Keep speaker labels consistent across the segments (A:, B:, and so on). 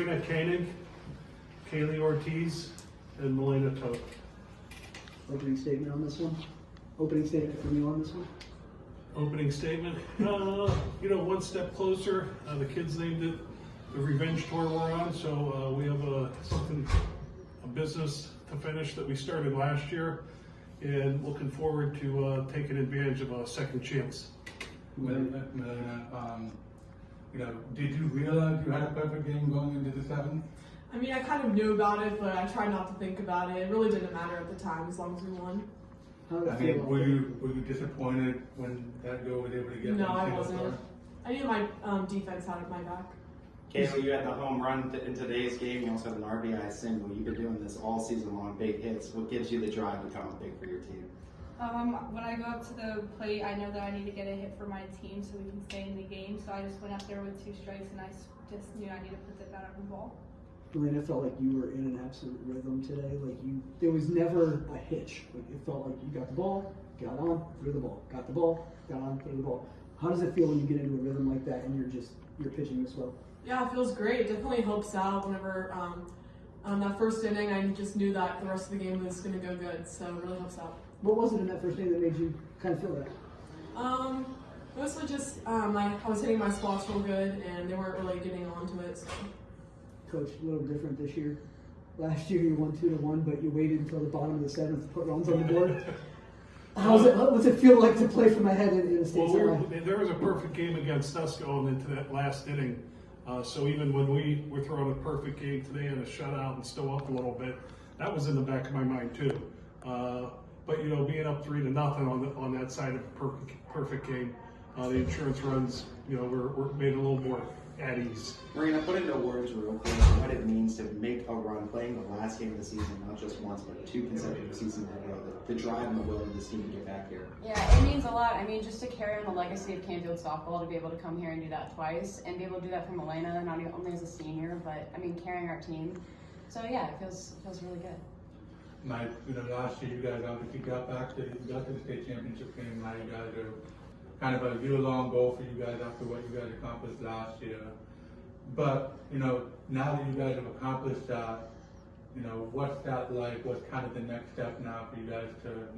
A: Marina, Koenig, Caylee, Ortiz, and Malena, Toth.
B: Opening statement on this one? Opening statement from you on this one?
A: Opening statement, one step closer. The kids named it the revenge tour we're on, so we have a business to finish that we started last year, and looking forward to taking advantage of a second chance.
C: Malena, did you realize you had a perfect game going into the seventh?
D: I mean, I kind of knew about it, but I tried not to think about it. It really didn't matter at the time as long as we won.
C: Were you disappointed when that goal was able to get?
D: No, I wasn't. I knew my defense had my back.
E: Caylee, you had the home run in today's game. You also had an RBI single. You've been doing this all season long, big hits. What gives you the drive to come up big for your team?
F: When I go up to the plate, I know that I need to get a hit for my team so we can stay in the game. So I just went up there with 2 strikes, and I just knew I need to put the bat on the ball.
B: Malena, felt like you were in an absolute rhythm today. There was never a hitch. It felt like you got the ball, got on, threw the ball, got the ball, got on, threw the ball. How does it feel when you get into a rhythm like that and you're pitching this well?
D: Yeah, it feels great. It definitely helps out whenever that first inning, I just knew that the rest of the game was going to go good, so it really helps out.
B: What was it in that first inning that made you kind of feel that?
D: Mostly just I was hitting my spots real good, and they weren't really getting onto it. So.
B: Coach, a little different this year. Last year you won 2-1, but you waited until the bottom of the 7th to put runs on the board. What's it feel like to play from ahead in a state semi?
A: There was a perfect game against us going into that last inning. So even when we were throwing a perfect game today and a shutout and still up a little bit, that was in the back of my mind too. But being up 3-0 on that side of a perfect game, the insurance runs, were made a little more at ease.
E: Marina, put into words real quick what it means to make a run, playing the last game of the season, not just once, but 2 consecutive seasons in a row. The drive and the will of this team to get back here.
G: Yeah, it means a lot. I mean, just to carry on the legacy of Canfield softball, to be able to come here and do that twice, and be able to do that for Malena, not only as a senior, but I mean, carrying our team. So yeah, it feels really good.
C: Mike, last year you guys obviously got to the state championship game. Now you guys are kind of a year-long goal for you guys after what you guys accomplished last year. But now that you guys have accomplished that, what's that like? What's kind of the next step now for you guys to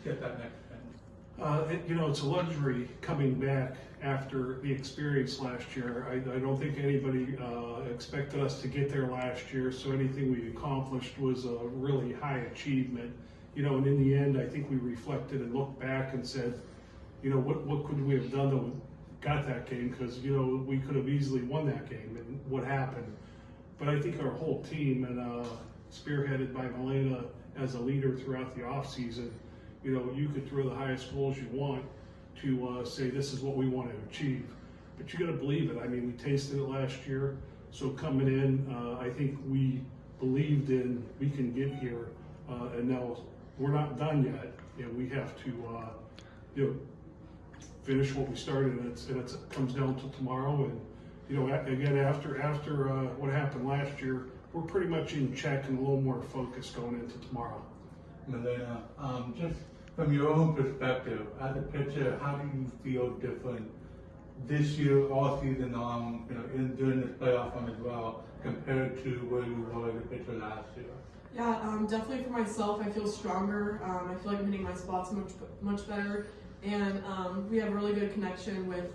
C: get that next thing?
A: It's a luxury coming back after the experience last year. I don't think anybody expected us to get there last year, so anything we accomplished was a really high achievement. And in the end, I think we reflected and looked back and said, what could we have done that we got that game? Because, we could have easily won that game, and what happened. But I think our whole team, and spearheaded by Malena as a leader throughout the offseason, you could throw the highest goals you want to say this is what we want to achieve. But you got to believe it. I mean, we tasted it last year, so coming in, I think we believed in we can get here, and now we're not done yet. We have to, finish what we started, and it comes down to tomorrow. And again, after what happened last year, we're pretty much in check and a little more focused going into tomorrow.
C: Malena, just from your own perspective, as a pitcher, how do you feel different this year, all season long, during this playoff run as well, compared to where you were as a pitcher last year?
D: Yeah, definitely for myself, I feel stronger. I feel like I'm hitting my spots much better. And we have a really good connection with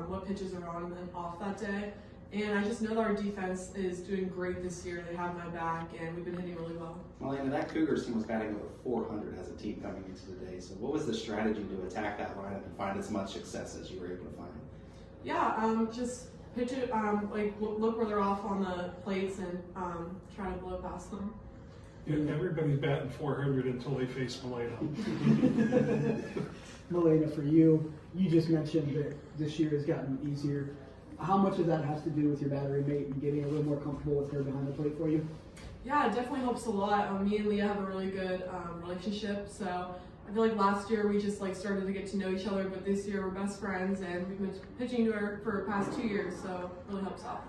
D: what pitches are on and off that day. And I just know that our defense is doing great this year. They have my back, and we've been hitting really well.
E: Malena, that Cougars team was batting over 400 as a team coming into the day. So what was the strategy to attack that lineup and find as much success as you were able to find?
D: Yeah, just pitch it, look where they're off on the plates and try to blow past them.
A: Yeah, everybody's batting 400 until they face Malena.
B: Malena, for you just mentioned that this year has gotten easier. How much of that has to do with your battery mate and getting a little more comfortable with her behind the plate for you?
D: Yeah, it definitely helps a lot. Me and Leah have a really good relationship, so I feel like last year we just started to get to know each other, but this year we're best friends, and we've been pitching to her for the past 2 years, so it really helps out.